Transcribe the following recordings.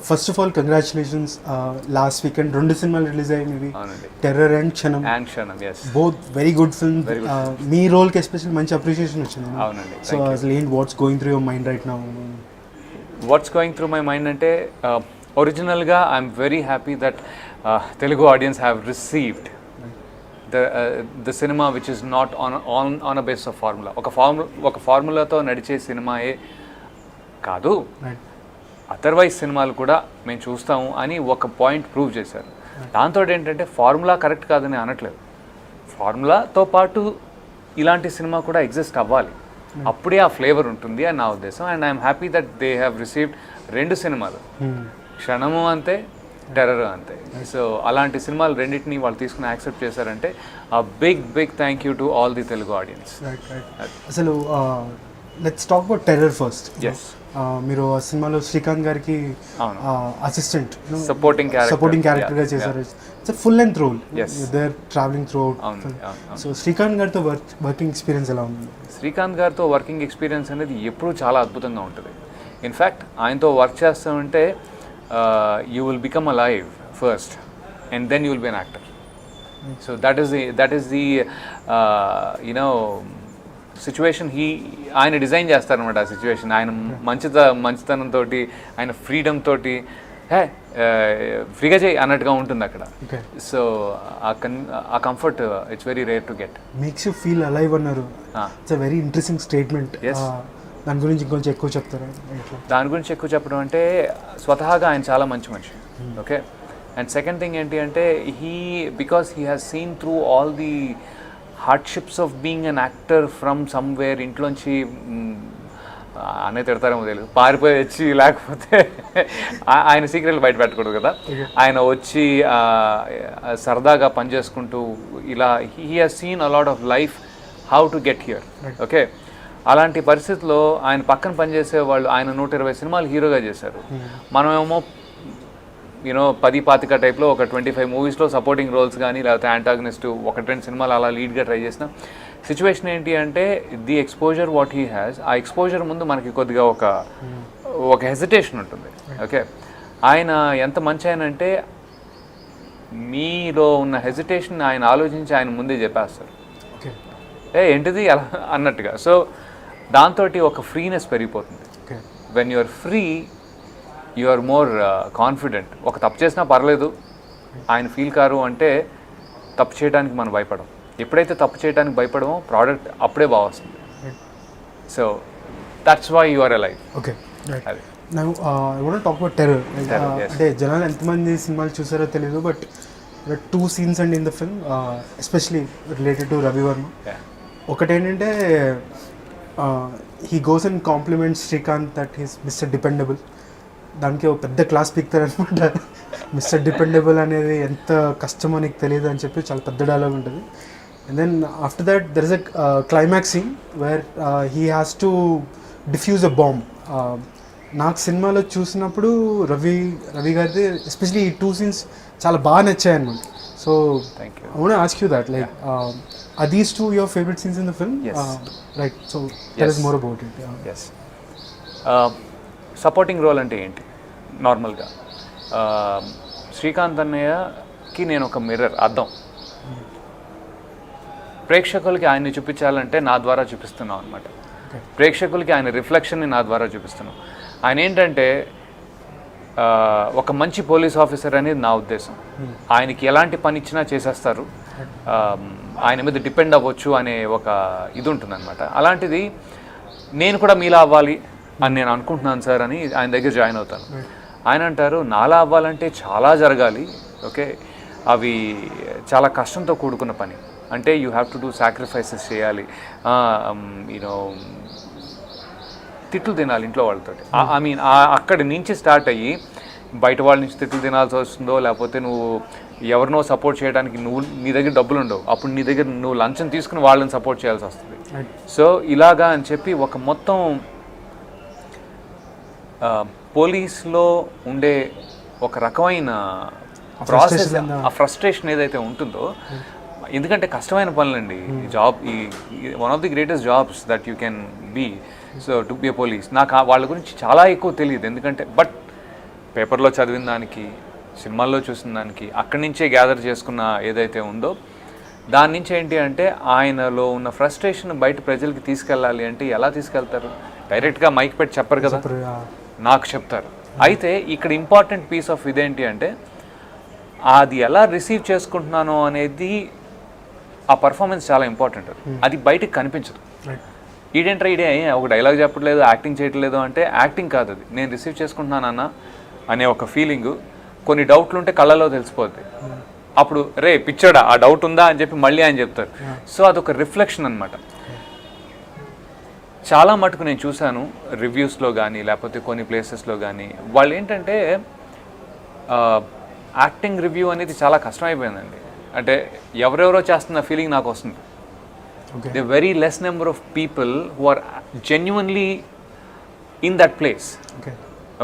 First of all congratulations. Last weekend 2 సినిమాలు release అయ్యాయి మీవి, Terror and Kshanam. Both very good film. మీ రోల్కి ఎస్పెషల్లీ మంచి అప్రిషియేషన్ వచ్చింది. సో అసలు ఏంటి what's going through your mind right now? What's going through my mind అంటే ఒరిజినల్గా I'm very happy that Telugu audience have received the cinema which is not on a basis of formula. ఒక ఫార్ములాతో నడిచే సినిమాయే కాదు, otherwise సినిమాలు కూడా మేము చూస్తాము అని ఒక పాయింట్ ప్రూవ్ చేశారు. దాంతో ఏంటంటే ఫార్ములా కరెక్ట్ కాదని అనట్లేదు, ఫార్ములాతో పాటు ఇలాంటి సినిమా కూడా ఎగ్జిస్ట్ అవ్వాలి, అప్పుడే ఆ ఫ్లేవర్ ఉంటుంది అని నా ఉద్దేశం. And I'm happy that they have received 2 సినిమాలు, క్షణము అంతే, టెర్రర్ అంతే. సో అలాంటి సినిమాలు రెండింటిని వాళ్ళు తీసుకుని యాక్సెప్ట్ చేశారంటే ఆ big thank you to all the Telugu audience. అసలు let's talk about Terror first. మీరు ఆ సినిమాలో శ్రీకాంత్ గారికి అసిస్టెంట్ సపోర్టింగ్ క్యారెక్టర్గా చేశారు. It's full length role, they're travelling throughout. So Srikanth గారితో వర్కింగ్ ఎక్స్పీరియన్స్ ఎలా ఉంది? శ్రీకాంత్ గారితో వర్కింగ్ ఎక్స్పీరియన్స్ అనేది ఎప్పుడూ చాలా అద్భుతంగా ఉంటుంది. ఇన్ఫ్యాక్ట్ ఆయనతో వర్క్ చేస్తామంటే you will become alive first and then you will be an actor. So that is the you know situation ఆయన డిజైన్ చేస్తారనమాట. ఆ సిచ్యువేషన్ ఆయన మంచితనంతో, ఆయన ఫ్రీడమ్ తోటి ఫ్రీగా చేయి అన్నట్టుగా ఉంటుంది అక్కడ. సో ఆ comfort it's very rare to get. Makes you feel alive అన్నారు. It's a very interesting statement. దాని గురించి ఇంకొంచెం ఎక్కువ చెప్తారా? దాని గురించి ఎక్కువ చెప్పడం అంటే స్వతహాగా ఆయన చాలా మంచి మనిషి. ఓకే. అండ్ సెకండ్ థింగ్ ఏంటి అంటే because he has seen through all the hardships of being an actor from somewhere. ఇంట్లోంచి అనే తిడతారేమో తెలియదు, పారిపోయి వచ్చి, లేకపోతే ఆయన సీక్రెట్లు బయట పెట్టకూడదు కదా, ఆయన వచ్చి సరదాగా పనిచేసుకుంటూ ఇలా he has seen a lot of life, how to get here. Okay. అలాంటి పరిస్థితుల్లో ఆయన పక్కన పనిచేసే వాళ్ళు, ఆయన 120 సినిమాలు హీరోగా చేశారు. మనమేమో 10-25 టైప్లో ఒక 25 మూవీస్లో సపోర్టింగ్ రోల్స్ కానీ లేకపోతే యాంటాగనిస్ట్ 1-2 సినిమాలు అలా లీడ్గా ట్రై చేసిన సిచ్యువేషన్ ఏంటి అంటే the exposure what he has, ఆ ఎక్స్పోజర్ ముందు మనకి కొద్దిగా ఒక హెసిటేషన్ ఉంటుంది. ఓకే. ఆయన ఎంత మంచి ఆయన అంటే మీలో ఉన్న హెసిటేషన్ ఆయన ఆలోచించి ఆయన ముందే చెప్పేస్తారు, ఏంటిది అలా అన్నట్టుగా. సో దాంతో ఒక ఫ్రీనెస్ పెరిగిపోతుంది. When you are free you are more confident. ఒక తప్పు చేసినా పర్లేదు, ఆయన ఫీల్ కారు అంటే తప్పు చేయడానికి మనం భయపడం. ఎప్పుడైతే తప్పు చేయడానికి భయపడమో ప్రోడక్ట్ అప్పుడే బాగా వస్తుంది. So that's why you are alive. Okay. అది now I want to talk about Terror. అంటే జనాలు ఎంతమంది సినిమాలు చూసారో తెలియదు, but there are 2 scenes and in the film especially related to Ravi Verma. ఒకటేంటంటే he goes and compliments Srikanth that he's Mr. Dependable. దానికి ఒక పెద్ద క్లాస్ పిక్తారనమాట. మిస్టర్ డిపెండబుల్ అనేది ఎంత కష్టమో నీకు తెలియదు అని చెప్పి చాలా పెద్ద డైలాగ్ ఉంటుంది. And then after that there is a climax scene where he has to defuse a bomb. నాకు సినిమాలో చూసినప్పుడు రవి గారిది ఎస్పెషలీ ఈ 2 scenes చాలా బాగా నచ్చాయి అనమాట. So I want to ask you that, like are these 2 your favorite scenes in the film? Yes. Right. So tell us more about it. Yes. Supporting role అంటే ఏంటి? నార్మల్గా శ్రీకాంత్ అన్నయ్యకి నేను ఒక మిర్రర్, అద్దం. ప్రేక్షకులకి ఆయన్ని చూపించాలంటే నా ద్వారా చూపిస్తున్నాం అనమాట. ప్రేక్షకులకి ఆయన రిఫ్లెక్షన్ని నా ద్వారా చూపిస్తున్నాం. ఆయన ఏంటంటే ఒక మంచి పోలీస్ ఆఫీసర్ అనేది నా ఉద్దేశం. ఆయనకి ఎలాంటి పని ఇచ్చినా చేసేస్తారు, ఆయన మీద డిపెండ్ అవ్వచ్చు అనే ఒక ఇది ఉంటుందన్నమాట. అలాంటిది నేను కూడా మీలా అవ్వాలి అని నేను అనుకుంటున్నాను సార్ అని ఆయన దగ్గర జాయిన్ అవుతాను. ఆయన అంటారు నాలా అవ్వాలంటే చాలా జరగాలి, ఓకే, అవి చాలా కష్టంతో కూడుకున్న పని, అంటే you have to do sacrifices చేయాలి, యూనో తిట్లు తినాలి ఇంట్లో వాళ్ళతో. ఐ మీన్ అక్కడి నుంచి స్టార్ట్ అయ్యి బయట వాళ్ళ నుంచి తిట్లు తినాల్సి వస్తుందో, లేకపోతే నువ్వు ఎవరినో సపోర్ట్ చేయడానికి నీ దగ్గర డబ్బులు ఉండవు, అప్పుడు నీ దగ్గర నువ్వు లంచం తీసుకుని వాళ్ళని సపోర్ట్ చేయాల్సి వస్తుంది. సో ఇలాగా అని చెప్పి ఒక మొత్తం పోలీస్లో ఉండే ఒక రకమైన ప్రాసెస్, ఆ ఫ్రస్ట్రేషన్ ఏదైతే ఉంటుందో, ఎందుకంటే కష్టమైన పనులండి జాబ్, ఈ one of the greatest jobs that you can be. So to be a police. నాకు వాళ్ళ గురించి చాలా ఎక్కువ తెలియదు, ఎందుకంటే బట్ పేపర్లో చదివిన దానికి, సినిమాల్లో చూసిన దానికి, అక్కడి నుంచే గ్యాదర్ చేసుకున్న ఏదైతే ఉందో దాని నుంచి ఏంటి అంటే ఆయనలో ఉన్న ఫ్రస్ట్రేషన్ బయట ప్రజలకి తీసుకెళ్ళాలి అంటే ఎలా తీసుకెళ్తారు? డైరెక్ట్గా మైక్ పెట్టి చెప్పరు కదా, నాకు చెప్తారు. అయితే ఇక్కడ ఇంపార్టెంట్ పీస్ ఆఫ్ ఇదేంటి అంటే అది ఎలా రిసీవ్ చేసుకుంటున్నానో అనేది, ఆ పర్ఫార్మెన్స్ చాలా ఇంపార్టెంట్. అది బయటకు కనిపించదు. ఈడేంట్రా ఈడే ఒక డైలాగ్ చెప్పట్లేదు, యాక్టింగ్ చేయట్లేదు అంటే యాక్టింగ్ కాదు, అది నేను రిసీవ్ చేసుకుంటున్నానన్న అనే ఒక ఫీలింగు. కొన్ని డౌట్లు ఉంటే కళ్ళలో తెలిసిపోద్ది. అప్పుడు రే పిచ్చోడా ఆ డౌట్ ఉందా అని చెప్పి మళ్ళీ ఆయన చెప్తారు. సో అదొక రిఫ్లెక్షన్ అనమాట. చాలా మటుకు నేను చూశాను రివ్యూస్లో కానీ లేకపోతే కొన్ని ప్లేసెస్లో కానీ, వాళ్ళు ఏంటంటే యాక్టింగ్ రివ్యూ అనేది చాలా కష్టమైపోయిందండి. అంటే ఎవరెవరో చేస్తున్న ఫీలింగ్ నాకు వస్తుంది. The very less number of people who are genuinely in that place.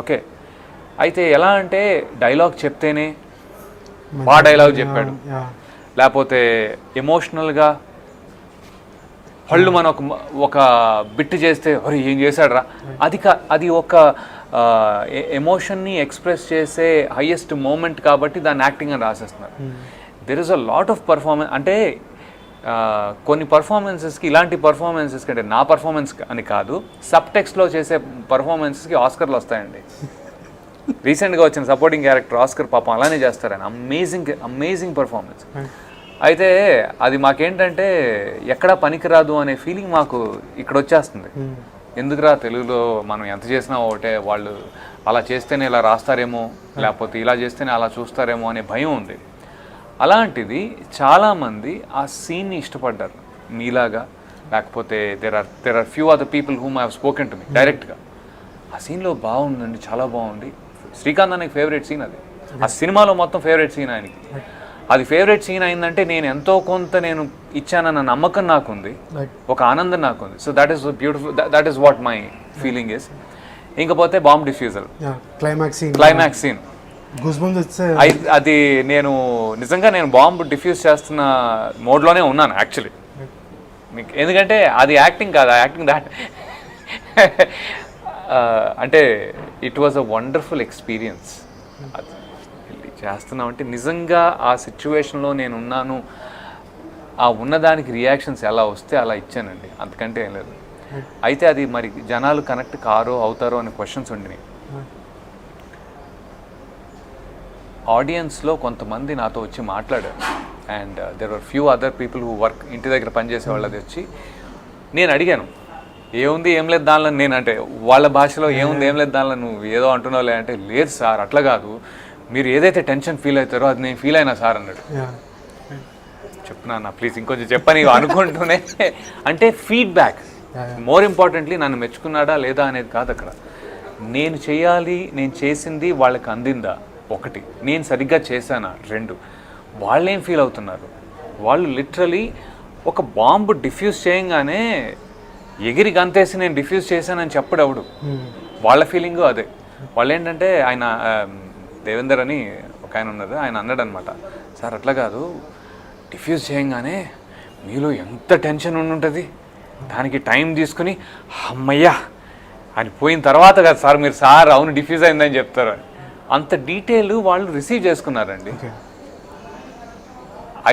Okay, అయితే ఎలా అంటే డైలాగ్ చెప్తేనే బాగా డైలాగ్ చెప్పాడు, లేకపోతే ఎమోషనల్గా వాళ్ళు మనం ఒక బిట్ చేస్తే అరే ఏం చేశాడు రా, అది ఒక ఎమోషన్ని ఎక్స్ప్రెస్ చేసే హైయెస్ట్ మూమెంట్ కాబట్టి దాన్ని యాక్టింగ్ అని రాసేస్తున్నారు. There is a lot of performance. అంటే కొన్ని పర్ఫార్మెన్సెస్కి, ఇలాంటి పర్ఫార్మెన్సెస్కి, అంటే నా పర్ఫార్మెన్స్ అని కాదు, సబ్ టెక్స్ట్లో చేసే పర్ఫార్మెన్సెస్కి ఆస్కర్లు వస్తాయండి. రీసెంట్గా వచ్చిన సపోర్టింగ్ క్యారెక్టర్ ఆస్కర్ పాపం అలానే చేస్తారు ఆయన. Amazing performance. అయితే అది మాకేంటంటే ఎక్కడా పనికిరాదు అనే ఫీలింగ్ మాకు ఇక్కడ వచ్చేస్తుంది. ఎందుకురా తెలుగులో మనం ఎంత చేసినా ఒకటే, వాళ్ళు అలా చేస్తేనే ఇలా రాస్తారేమో, లేకపోతే ఇలా చేస్తేనే అలా చూస్తారేమో అనే భయం ఉంది. అలాంటిది చాలామంది ఆ సీన్ని ఇష్టపడ్డారు మీలాగా, లేకపోతే there are few other people whom I have spoken to మీ డైరెక్ట్గా. ఆ సీన్లో బాగుందండి, చాలా బాగుంది. శ్రీకాంత్ అన్నకి ఫేవరెట్ సీన్ అది. ఆ సినిమాలో మొత్తం ఫేవరెట్ సీన్ ఆయనకి. అది ఫేవరెట్ సీన్ అయిందంటే నేను ఎంతో కొంత నేను ఇచ్చానన్న నమ్మకం నాకుంది, ఒక ఆనందం నాకుంది. So that is beautiful, that is what my feeling is. ఇంకపోతే బాంబ్ డిఫ్యూజల్ క్లైమాక్స్ సీన్, అది నేను నిజంగా నేను బాంబ్ డిఫ్యూజ్ చేస్తున్న మోడ్లోనే ఉన్నాను యాక్చువల్లీ. ఎందుకంటే అది యాక్టింగ్ కాదు, యాక్టింగ్ దాట్ అంటే it was a wonderful experience. అది చేస్తున్నామంటే నిజంగా ఆ సిచ్యువేషన్లో నేను ఉన్నాను, ఆ ఉన్నదానికి రియాక్షన్స్ ఎలా వస్తే అలా ఇచ్చానండి, అంతకంటే ఏం లేదు. అయితే అది మరి జనాలు కనెక్ట్ కారో అవుతారో అనే క్వశ్చన్స్ ఉండినాయి. ఆడియన్స్లో కొంతమంది నాతో వచ్చి మాట్లాడారు, and there are few other people who work, ఇంటి దగ్గర పనిచేసే వాళ్ళది వచ్చి నేను అడిగాను ఏముంది ఏం లేదు దానిలో, నేను అంటే వాళ్ళ భాషలో ఏముంది ఏం లేదు దానిలో, నువ్వు ఏదో అంటున్నావులే అంటే, లేదు సార్ అట్లా కాదు, మీరు ఏదైతే టెన్షన్ ఫీల్ అవుతారో అది నేను ఫీల్ అయినా సార్ అన్నాడు. చెప్తున్నా ప్లీజ్ ఇంకొంచెం చెప్పని అనుకుంటూనే, అంటే ఫీడ్బ్యాక్ మోర్ ఇంపార్టెంట్లీ నన్ను మెచ్చుకున్నాడా లేదా అనేది కాదు అక్కడ. నేను చేయాలి, నేను చేసింది వాళ్ళకి అందిందా, ఒకటి నేను సరిగ్గా చేశానా, రెండు వాళ్ళేం ఫీల్ అవుతున్నారు. వాళ్ళు లిటరలీ ఒక బాంబు డిఫ్యూజ్ చేయంగానే ఎగిరి గంతేసి నేను డిఫ్యూజ్ చేశానని చెప్పడు ఎవడు, వాళ్ళ ఫీలింగు అదే. వాళ్ళు ఏంటంటే ఆయన దేవేందర్ అని ఒక ఆయన ఉన్నారు, ఆయన అన్నాడు అనమాట, సార్ అట్లా కాదు, డిఫ్యూజ్ చేయంగానే మీలో ఎంత టెన్షన్ ఉండుంటుంది, దానికి టైం తీసుకుని అమ్మయ్యా అని పోయిన తర్వాత కదా సార్ మీరు సార్ అవును డిఫ్యూజ్ అయిందని చెప్తారు. అంత డీటెయిల్ వాళ్ళు రిసీవ్ చేసుకున్నారండి.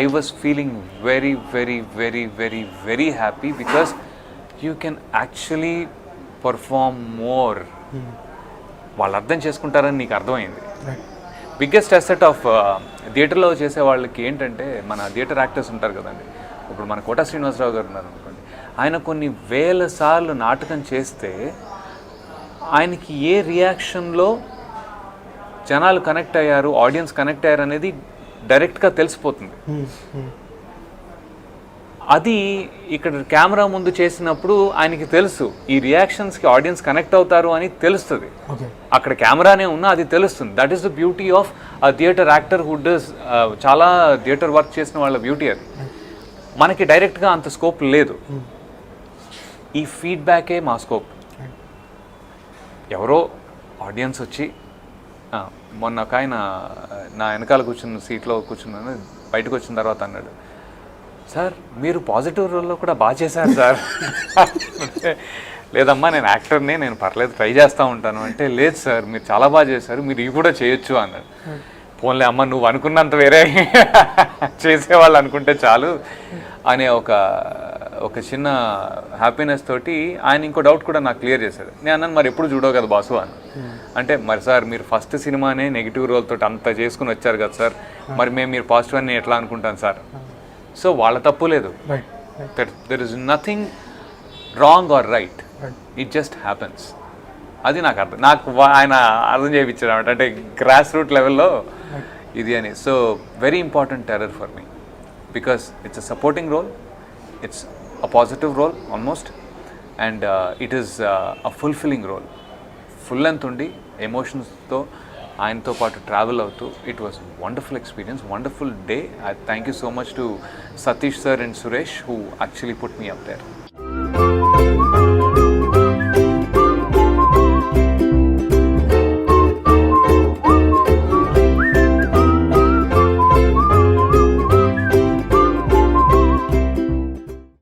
I was feeling very very very very very happy because you can actually perform more. వాళ్ళు అర్థం చేసుకుంటారని నీకు అర్థమైంది. బిగ్గెస్ట్ అసెట్ ఆఫ్ థియేటర్లో చేసే వాళ్ళకి ఏంటంటే, మన థియేటర్ యాక్టర్స్ ఉంటారు కదండి, ఇప్పుడు మన కోట శ్రీనివాసరావు గారు ఉన్నారు అనుకోండి, ఆయన కొన్ని వేల సార్లు నాటకం చేస్తే ఆయనకి ఏ రియాక్షన్లో జనాలు కనెక్ట్ అయ్యారు, ఆడియన్స్ కనెక్ట్ అయ్యారు అనేది డైరెక్ట్గా తెలిసిపోతుంది. అది ఇక్కడ కెమెరా ముందు చేసినప్పుడు ఆయనకి తెలుసు ఈ రియాక్షన్స్కి ఆడియన్స్ కనెక్ట్ అవుతారు అని తెలుస్తుంది. అక్కడ కెమెరానే ఉన్నా అది తెలుస్తుంది. That is the beauty of a theatre actor who does, చాలా థియేటర్ వర్క్ చేసిన వాళ్ళ బ్యూటీ అది. మనకి డైరెక్ట్గా అంత స్కోప్ లేదు. ఈ ఫీడ్బ్యాకే మా స్కోప్. ఎవరో ఆడియన్స్ వచ్చి, మొన్న ఒక ఆయన నా వెనకాల కూర్చున్న సీట్లో కూర్చున్నాను, బయటకు వచ్చిన తర్వాత అన్నాడు, సార్ మీరు పాజిటివ్ రోల్లో కూడా బాగా చేశారు సార్. లేదమ్మా నేను యాక్టర్ని, నేను పర్లేదు ట్రై చేస్తూ ఉంటాను అంటే, లేదు సార్ మీరు చాలా బాగా చేశారు, మీరు ఇవి కూడా చేయొచ్చు అన్నాడు. పోన్లే అమ్మ నువ్వు అనుకున్నంత వేరే చేసేవాళ్ళు అనుకుంటే చాలు అనే ఒక చిన్న హ్యాపీనెస్ తోటి ఆయన ఇంకో డౌట్ కూడా నాకు క్లియర్ చేశాడు. నేను అన్నాను మరి ఎప్పుడు చూడవు కదా బాసు అని. అంటే మరి సార్ మీరు ఫస్ట్ సినిమానే నెగిటివ్ రోల్ తోటి అంత చేసుకుని వచ్చారు కదా సార్, మరి మేము మీరు పాజిటివ్ అని ఎట్లా అనుకుంటాను సార్. సో వాళ్ళ తప్పు లేదు, there is nothing wrong or right, it just happens. అది నాకు ఆయన అర్థం చేయించాడు అనమాట, అంటే గ్రాస్ రూట్ లెవెల్లో ఇది అని. So very important terror for me because it's a supporting role, it's a positive role almost, and it is a fulfilling role. Full length ఉండి ఎమోషన్స్తో ఆయనతో పాటు ట్రావెల్ అవుతూ it was wonderful experience, wonderful day. I thank you so much to Satish sir and Suresh who actually put me up there.